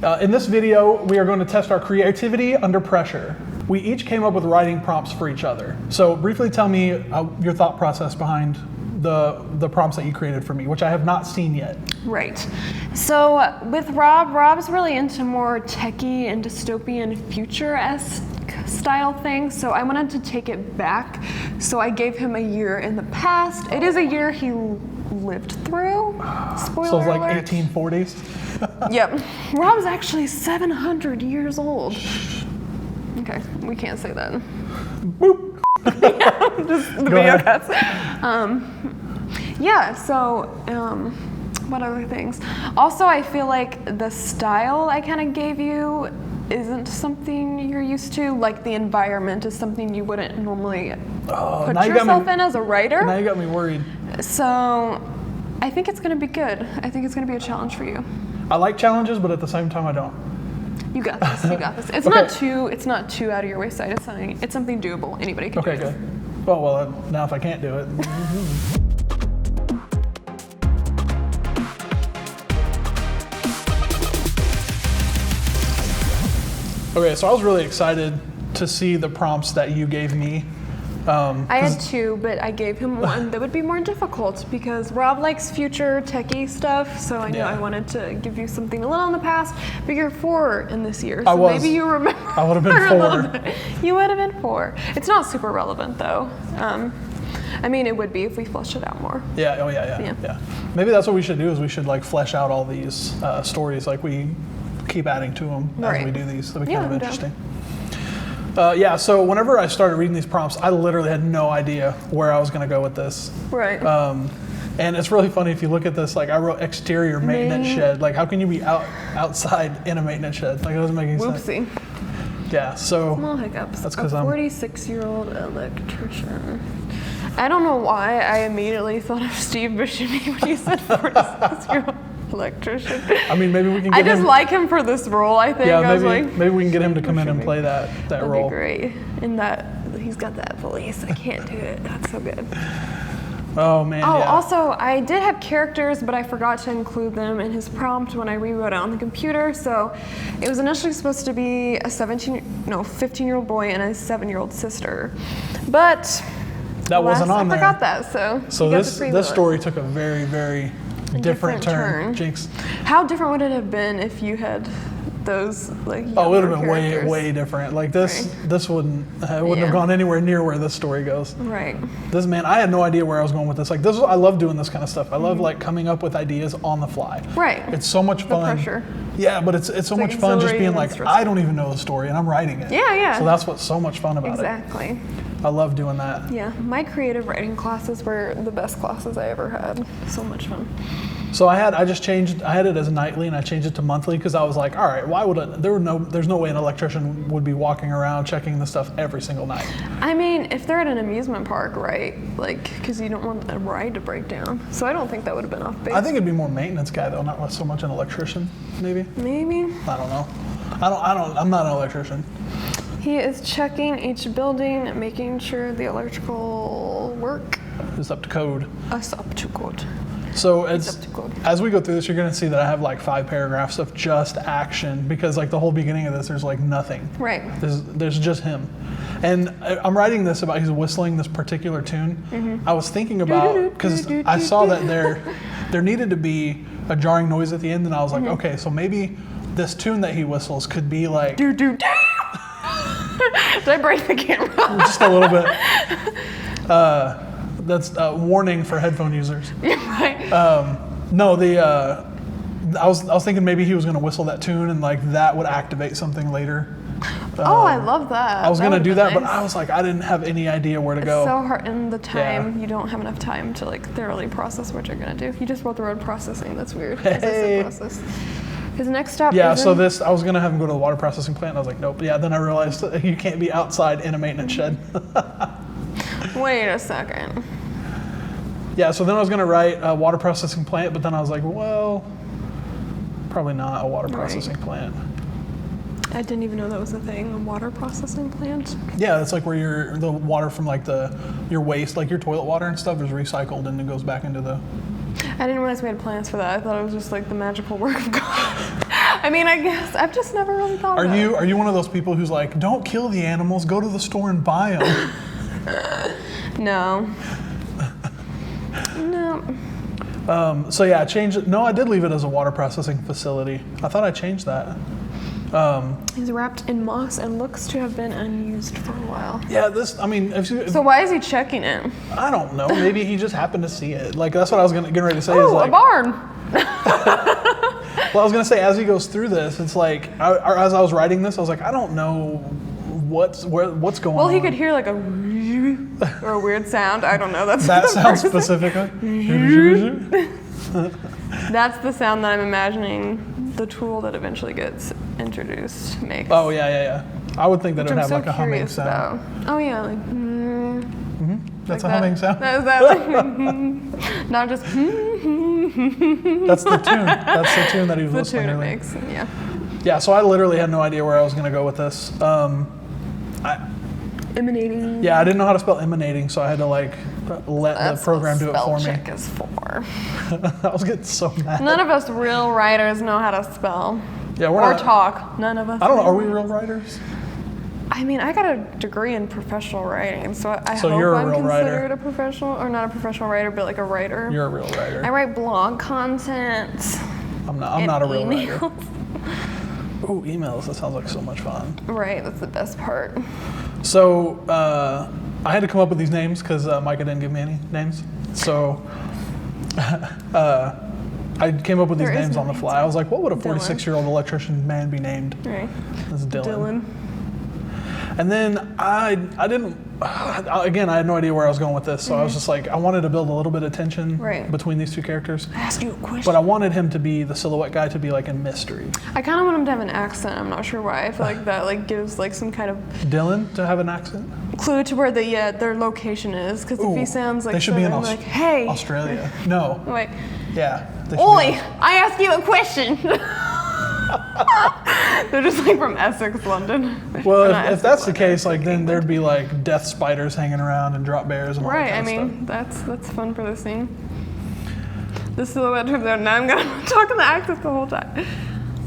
In this video, we are going to test our creativity under pressure. We each came up with writing prompts for each other. So briefly tell me your thought process behind the prompts that you created for me, which I have not seen yet. Right. So with Rob's really into more techie and dystopian future-esque style things, so I wanted to take it back. So I gave him a year in the past. It is a year he lived through. Spoiler So it's like alert. 1840s? Yep. Rob's actually 700 years old. Okay, we can't say that. Boop. Just the Go video ahead. cuts. Yeah, so what other things? Also, I feel like the style I kind of gave you isn't something you're used to. Like the environment is something you wouldn't normally put now you got yourself me- in as a writer. Now you got me worried. So I think it's going to be good. I think it's going to be a challenge for you. I like challenges, but at the same time, I don't. You got this. You got this. It's Okay. It's not too out of your way side. It's something doable. Anybody can do Okay, it. good. Oh, well, now if I can't do it. Okay, so I was really excited to see the prompts that you gave me. I had two, but I gave him one that would be more difficult because Rob likes future techie stuff, so I knew Yeah. I wanted to give you something a little in the past, but you're 4 in this year, I so was. maybe you remember. I would have been a little 4. bit. You would have been 4. It's not super relevant though. I mean, it would be if we flesh it out more. Yeah, oh yeah. Yeah. Maybe that's what we should do is we should like flesh out all these stories, like we keep adding to them as Right. we do these. That'd be Yeah, kind of I'm down. interesting. So whenever I started reading these prompts, I literally had no idea where I was going to go with this. Right. And it's really funny if you look at this, like I wrote exterior maintenance shed. Like how can you be outside in a maintenance shed? Like it doesn't make any sense. Whoopsie. Yeah, so Small hiccups. That's 'cause a I'm- 46-year-old electrician. I don't know why I immediately thought of Steve Buscemi when you said 46-year-old electrician. I mean maybe we can get I just him. like him for this role, I think. Yeah, I was maybe like, maybe we can get him to come in and Buscemi. play that that'd role. be great. And that, he's got that voice. I can't do it. That's so good. Oh man. Oh, yeah. also, I did have characters, but I forgot to include them in his prompt when I rewrote it on the computer. So it was initially supposed to be a 15-year-old boy and a 7-year-old sister. But that wasn't on I there. forgot that, so So you got this to preview this it. story took a very, very different turn. Jinx. How different would it have been if you had those like? Oh, it would have younger been way, characters? way different. Like this, Right. this wouldn't have Yeah. gone anywhere near where this story goes. Right. This man, I had no idea where I was going with this. Like this, I love doing this kind of stuff. I love like coming up with ideas on the fly. Right. It's so much fun. pressure. Yeah, but it's so like much fun just being exhilarating like, and stressful. I don't even know the story and I'm writing it. Yeah, yeah. So that's what's so much fun about Exactly. it. I love doing that. Yeah, my creative writing classes were the best classes I ever had. So much fun. So I had it as nightly and I changed it to monthly because I was like, all right, why would there's no way an electrician would be walking around checking this stuff every single night. I mean, if they're at an amusement park, right? Like, because you don't want a ride to break down. So I don't think that would have been off base. I think it'd be more maintenance guy though, not so much an electrician, maybe. Maybe. I don't know. I'm not an electrician. He is checking each building, making sure the electrical work It's up to code. is up to code. So up to code. as we go through this, you're gonna see that I have like 5 paragraphs of just action because like the whole beginning of this, there's like nothing. Right. There's just him. And I'm writing this about he's whistling this particular tune. I was thinking about, because I saw that there needed to be a jarring noise at the end and I was like, okay, so maybe this tune that he whistles could be like, Do. Did I break the camera? just a little bit. That's a warning for headphone users. Right. No, I was thinking maybe he was going to whistle that tune and like that would activate something later. Oh, I love that. I was going to do that, but I nice. was like, I didn't have any idea where to go. So hard in the time, Yeah. you don't have enough time to like thoroughly process what you're gonna do. You just wrote the word processing. That's weird. Hey. Process. His next stop. Yeah, is so in- I was going to have him go to the water processing plant. And I was like, nope. Yeah, then I realized that you can't be outside in a maintenance shed. Wait a second. Yeah, so then I was going to write a water processing plant, but then I was like, well, probably not a water Right. processing plant. I didn't even know that was a thing. A water processing plant. Yeah, that's like where the water from like your waste, like your toilet water and stuff, is recycled and it goes back into the. I didn't realize we had plans for that. I thought it was just like the magical work of God. I I mean, I guess I've just never really thought about it. Are you one of those people who's like, don't kill the animals, go to the store and buy them? No. No. So yeah, I changed it. No, I did leave it as a water processing facility. I thought I changed that. He's wrapped in moss and looks to have been unused for a while. Yeah, this, I mean, So why is he checking it? I don't know. Maybe he just happened to see it. Like, that's what I was getting ready to say. Oh, is like, a barn. Well, I was going to say, as he goes through this, it's like, as I was writing this, I was like, I don't know what's going on. Well, he could hear like a or a weird sound. I don't know. That's that the sounds person. specifically. That's the sound that I'm imagining the tool that eventually gets introduced makes. Oh, yeah. I would think that it would have I'm like so a humming curious sound. about. Oh yeah, like. That's like a humming sound. That, is that like, not just. That's the tune. That's the tune that he was The listening tune it earlier. makes, yeah. Yeah, so I literally had no idea where I was going to go with this. Emanating. Yeah, I didn't know how to spell emanating, so I had to like let the program do it for me. Spell check is for. I was getting so mad. None of us real writers know how to spell. Yeah, we're or not, talk. None of us. I don't know. Are we real writers? I mean, I got a degree in professional writing, so I So hope you're a I'm real writer. considered a professional, or not a professional writer, but like a writer. You're a real writer. I write blog content. I'm not a real writer. Ooh, emails. That sounds like so much fun. Right, that's the best part. So I had to come up with these names because Mykah didn't give me any names. So I came up with these There is names no on the names. fly. I was like, what would a Dylan. 46-year-old electrician man be named? Right. This is Dylan. Dylan. And then I didn't, again, I had no idea where I was going with this. So I was just like, I wanted to build a little bit of tension Right. between these two characters. I asked you a question. But I wanted him to be, the silhouette guy, to be like a mystery. I kind of want him to have an accent. I'm not sure why. I feel like that like gives like some kind of Dylan to have an accent? clue to where their location is. Because if he sounds like they should be in Southern, like, hey. Australia. No. Wait. Yeah. they should be Oi! in- I asked you a question. They're just like from Essex, London. Well, Not if Essex, that's the London, case, like then England. there'd be like death spiders hanging around and drop bears and all Right, that I kind of mean, that's fun for the scene. The silhouette turns out, now I'm gonna talk in the accent the whole time.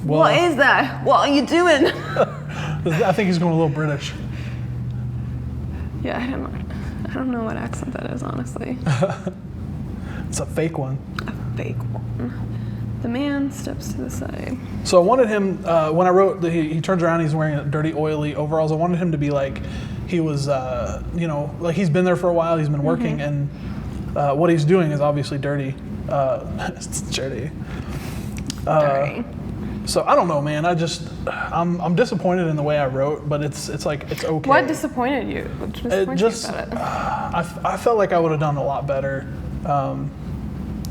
Well, What is that? What are you doing? I think he's going a little British. Yeah, I don't know what accent that is, honestly. It's a fake one. A fake one. The man steps to the side. So I wanted him, when I wrote, he turns around, he's wearing dirty, oily overalls. I wanted him to be like, he was, like he's been there for a while, he's been working, and what he's doing is obviously dirty. It's dirty. Dirty. So I don't know, man. I'm disappointed in the way I wrote, but it's like it's okay. What disappointed you? What disappointed you about it? I felt like I would have done a lot better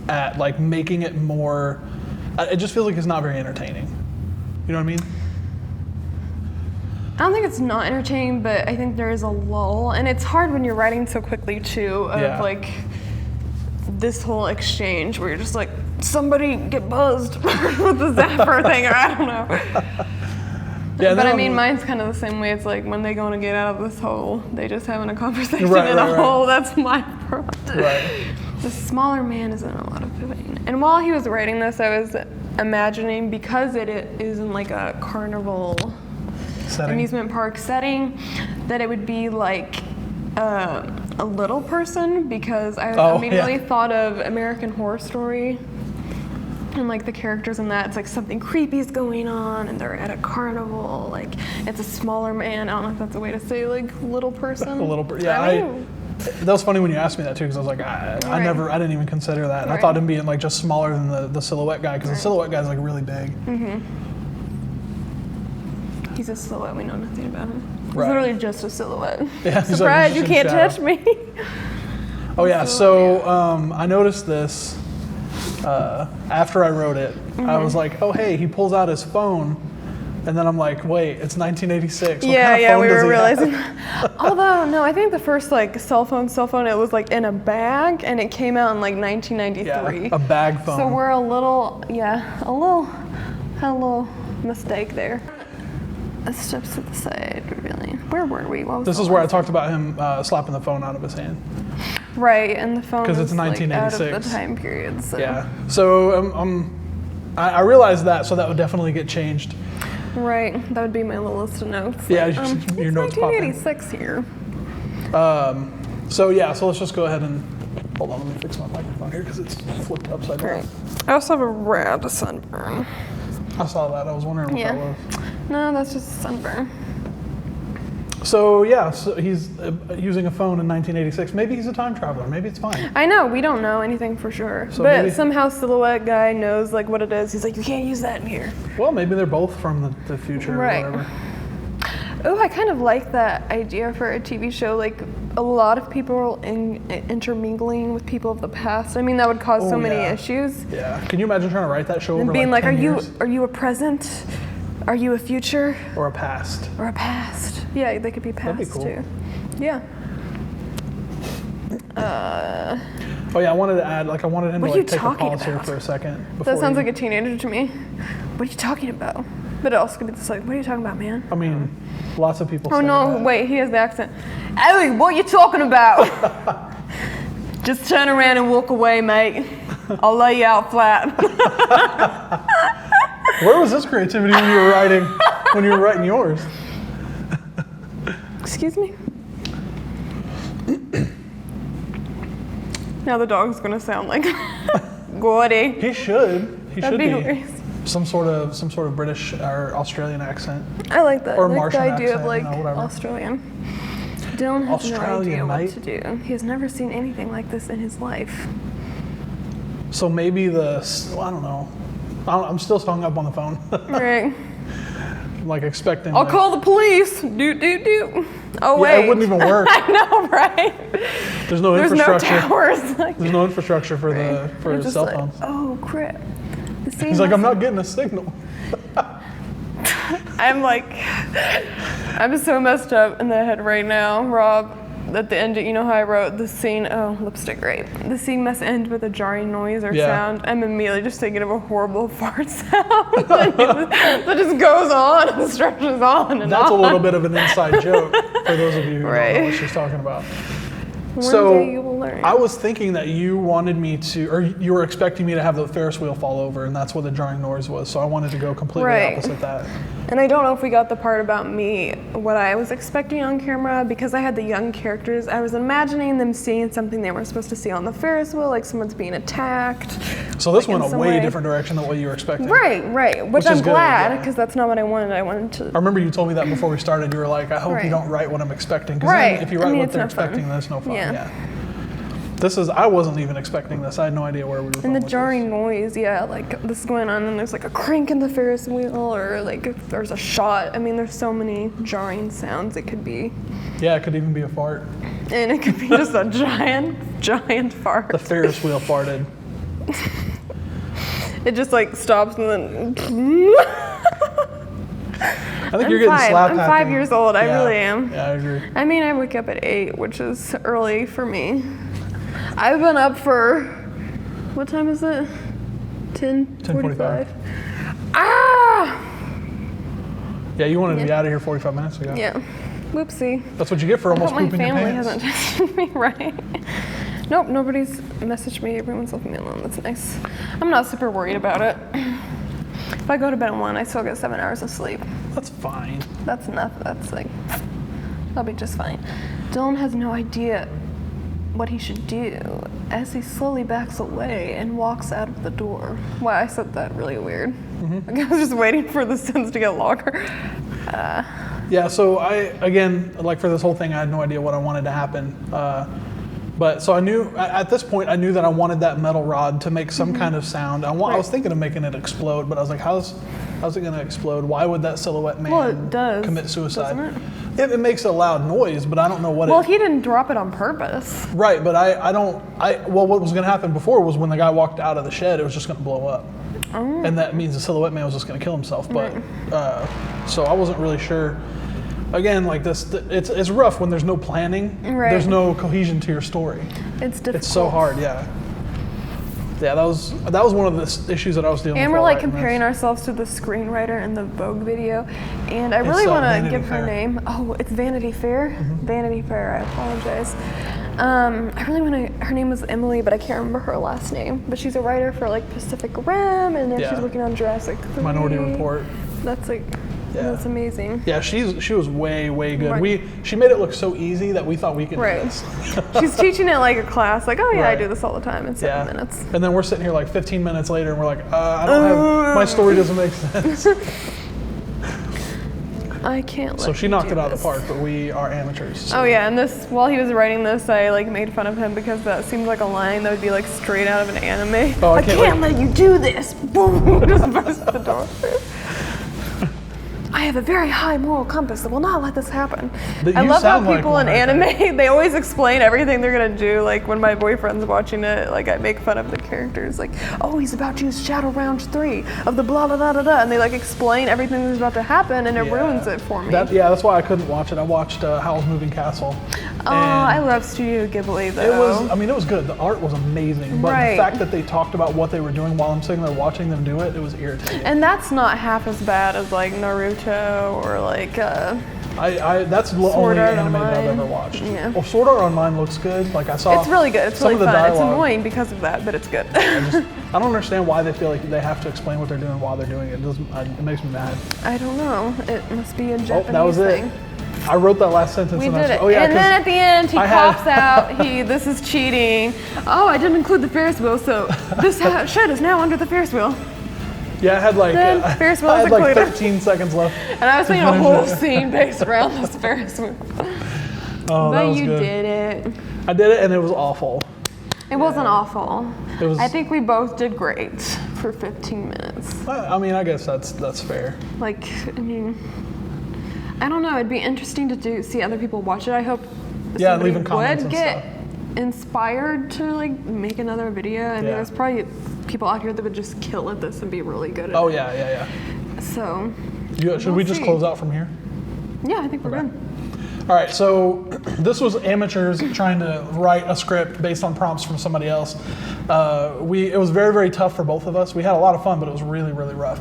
at like making it more. It just feels like it's not very entertaining. You know what I mean? I don't think it's not entertaining, but I think there is a lull, and it's hard when you're writing so quickly too. Of Yeah. like this whole exchange where you're just like, somebody get buzzed with the zapper thing, or I don't know. Yeah, But I mean, mine's kind of the same way. It's like when they going to get out of this hole, they just having a conversation Right, in right, a right. hole. That's my problem. Right. The smaller man is in a lot of pain. And while he was writing this, I was imagining, because it is in like a carnival Setting. amusement park setting, that it would be like a little person, because I immediately thought of American Horror Story. And like the characters in that, it's like something creepy's going on, and they're at a carnival. Like it's a smaller man. I don't know if that's a way to say like little person. A little bit. Yeah, I mean, that was funny when you asked me that too, because I was like, I didn't even consider that. And I Right. thought him being like just smaller than the silhouette guy, because the silhouette guy's like really big. he's a silhouette. We know nothing about him. He's Right. literally just a silhouette. Yeah, he's like Surprise! just You in can't shadow. touch me. Oh yeah, so I noticed this after I wrote it. I was like, oh hey, he pulls out his phone, and then I'm like, wait, it's 1986. What kind of phone we does were he realizing. have? Although no, I think the first like cell phone, it was like in a bag, and it came out in like 1993. Yeah, a bag phone. So we're a little had a little mistake there. Steps to the side, really. Where were we? What was This the is where I last- talked about him slapping the phone out of his hand. Right, and the phone 'Cause was it's like out of 1986. the time period. So. Yeah. So I realized that, so that would definitely get changed. Right, that would be my little list of notes. Yeah, Like, your notes pop in. 1986 here. So yeah, so let's just go ahead and, hold on, let me fix my microphone here because it's flipped upside down. Right. I also have a rad sunburn. I saw that, I was wondering what that was. No, that's just a sunburn. So yeah, so he's using a phone in 1986. Maybe he's a time traveler. Maybe it's fine. I know, we don't know anything for sure. So but maybe, somehow Silhouette Guy knows like what it is. He's like, you can't use that in here. Well, maybe they're both from the future Right. or whatever. Oh, I kind of like that idea for a TV show. Like a lot of people intermingling with people of the past. I mean, that would cause so many issues. Yeah. Can you imagine trying to write that show over And being like, 10 years? are you a present? Are you a future? Or a past? Or a past? Yeah, they could be past That'd be cool. too. Yeah. Oh yeah, I wanted to add, like I wanted him What to are you like take a talking pause here about? for a second. That sounds like a teenager to me. What are you talking about? But it also could be just like, what are you talking about, man? I mean, lots of people Oh say no, that. wait, he has the accent. Hey, what are you talking about? Just turn around and walk away, mate. I'll lay you out flat. Where was this creativity when you were writing yours? Excuse me? Now the dog's gonna sound like Gordy. He should. He That'd should be be hilarious. some sort of British or Australian accent. I like that. Or I like Martian the idea accent, of like whatever. Australian. Dylan has no idea Australian, what mate. to do. He has never seen anything like this in his life. So maybe I don't know. I'm still hung up on the phone. Right. I'm like expecting. I'll like, call the police. Doot. Oh Yeah, wait. it wouldn't even work. I know, right? There's no There's no infrastructure. towers. Like, There's no infrastructure for You're the just cell like, phones. oh crap. The scene He's like, I'm must- not getting a signal. I'm so messed up in the head right now, Rob. At the end, you know how I wrote the scene, lipstick rape. The scene must end with a jarring noise or Yeah. sound. I'm immediately just thinking of a horrible fart sound that just goes on and stretches on and That's on. a little bit of an inside joke for those of you who don't know what she's talking about. One day you will learn. I was thinking that you wanted me to, or you were expecting me to have the Ferris wheel fall over, and that's what the jarring noise was. So I wanted to go completely Right. opposite that. And I don't know if we got the part about me, what I was expecting on camera, because I had the young characters. I was imagining them seeing something they weren't supposed to see on the Ferris wheel, like someone's being attacked. So this Like, in went a some way way. different direction than what you were expecting. Right. Which Which I'm is good, glad, yeah. because that's not what I wanted. I wanted to. I remember you told me that before we started. You were like, I hope you Right. don't write what I'm expecting. Because Right. if you I write mean, what it's they're no fun. expecting, then it's no fun. Yeah. Yeah. I wasn't even expecting this. I had no idea where we were going And the with this. jarring noise, yeah, like this is going on, and there's like a crank in the Ferris wheel, or like if there's a shot. I mean, there's so many jarring sounds it could be. Yeah, it could even be a fart. And it could be just a giant fart. The Ferris wheel farted. It just like stops and then. I think you're getting slap I'm happy. 5 years old. I Yeah. really am. Yeah, I agree. I mean, I wake up at 8, which is early for me. I've been up for, what time is it? 10:45. Ah! Yeah, you wanted to be out of here 45 minutes ago. Yeah. Whoopsie. That's what you get for I almost hope my pooping your family pants. hasn't texted me, right? Nope, nobody's messaged me. Everyone's left me alone. That's nice. I'm not super worried about it. If I go to bed at 1, I still get 7 hours of sleep. That's fine. That's enough. That's like, I'll be just fine. Dylan has no idea what he should do as he slowly backs away and walks out of the door. Wow, I said that really weird. Like, I was just waiting for the sentence to get longer. Yeah, so again, like for this whole thing, I had no idea what I wanted to happen. But so I knew, at this point, I knew that I wanted that metal rod to make some kind of sound. I was thinking of making it explode, but I was like, how's it going to explode? Why would that silhouette man Well, it does, commit suicide? doesn't It makes a loud noise, but I don't know what Well, he didn't drop it on purpose. Right, but well, what was going to happen before was when the guy walked out of the shed, it was just going to blow up. Oh. And that means the silhouette man was just going to kill himself. But, so I wasn't really sure. Again, like this, it's rough when there's no planning. Right. There's no cohesion to your story. It's difficult. It's so hard, yeah. Yeah, that was one of the issues that I was dealing with. And we're while like writing comparing this. ourselves to the screenwriter in the Vogue video. And I really It's, want to Vanity give her Fair. name. Oh, it's Vanity Fair? Vanity Fair, I apologize. I really want to. Her name was Emily, but I can't remember her last name. But she's a writer for like Pacific Rim, and then she's working on Jurassic 3. Minority Report. That's like. Yeah. That's amazing. Yeah, she was way good. Right. She made it look so easy that we thought we could do this. She's teaching it like a class, like, oh yeah, I do this all the time in 7 minutes. And then we're sitting here like 15 minutes later, and we're like, I don't have, my story doesn't make sense. I can't let So she knocked it out of the park, but we are amateurs. So. Oh yeah, and while he was writing this, I like made fun of him because that seemed like a line that would be like straight out of an anime. Oh, I can't let you do this. Boom! Just burst the door. I have a very high moral compass that will not let this happen. I love how people in anime, they always explain everything they're gonna do. Like when my boyfriend's watching it, like I make fun of the characters. Like, oh, he's about to use Shadow Round 3 of the blah, blah, blah, blah, blah. And they like explain everything that's about to happen, and it ruins it for me. That's why I couldn't watch it. I watched Howl's Moving Castle. Oh, I love Studio Ghibli though. It was good. The art was amazing. But the fact that they talked about what they were doing while I'm sitting there watching them do it, it was irritating. And that's not half as bad as like Naruto or like that's the only anime that I've ever watched. Yeah. Well, Sword Art Online looks good. Like I saw. It's really good. It's really fun. It's annoying because of that, but it's good. I don't understand why they feel like they have to explain what they're doing while they're doing it. It makes me mad. I don't know. It must be a Japanese that was thing. It. I wrote that last sentence. We did it. And then at the end, he pops out. This is cheating. Oh, I didn't include the Ferris wheel, so this shed is now under the Ferris wheel. Yeah, I had like Ferris wheel I had like 13 seconds left. And I was making a whole scene based around this Ferris wheel. Oh, that was good. But you good. did it. I did it, and it was awful. It wasn't awful. I think we both did great for 15 minutes. I mean, I guess that's fair. Like, I mean, I don't know. It'd be interesting to see other people watch it. I hope leaving comments would get inspired to like make another video. I mean, there's probably people out here that would just kill at this and be really good at it. Oh yeah. So, should we just close out from here? Yeah, I think we're good. All right, so this was amateurs trying to write a script based on prompts from somebody else. It was very, very tough for both of us. We had a lot of fun, but it was really, really rough.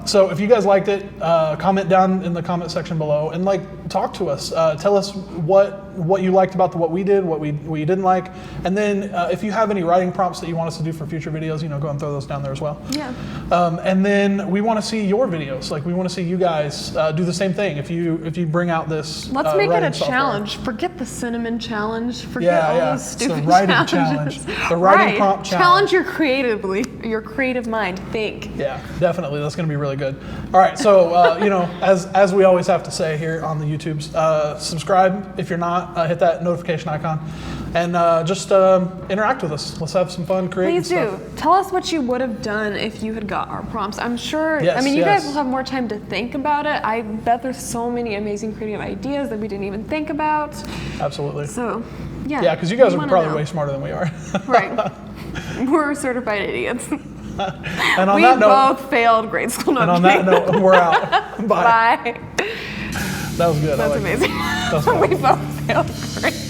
So if you guys liked it, comment down in the comment section below and talk to us. Tell us what you liked about what we did, what we didn't like, and then if you have any writing prompts that you want us to do for future videos, go and throw those down there as well. Yeah. And then we want to see your videos. We want to see you guys do the same thing. If you bring out this, let's make it a challenge. Forget the cinnamon challenge. Forget all those stupid the writing challenges. Challenge. The writing prompt challenge your creative mind. Think. Yeah, definitely. That's going to be really good. All right, so as we always have to say here on the YouTubes, subscribe if you're not. Hit that notification icon, and just interact with us. Let's have some fun creating stuff. Please do. Tell us what you would have done if you had got our prompts. I'm sure. You guys will have more time to think about it. I bet there's so many amazing creative ideas that we didn't even think about. Absolutely. So, yeah. Yeah, because you guys are probably way smarter than we are. Right. We're certified idiots. And on we that note, both failed grade school. And on that note, we're out. Bye. Bye. That was good. That's amazing. That was we both failed grade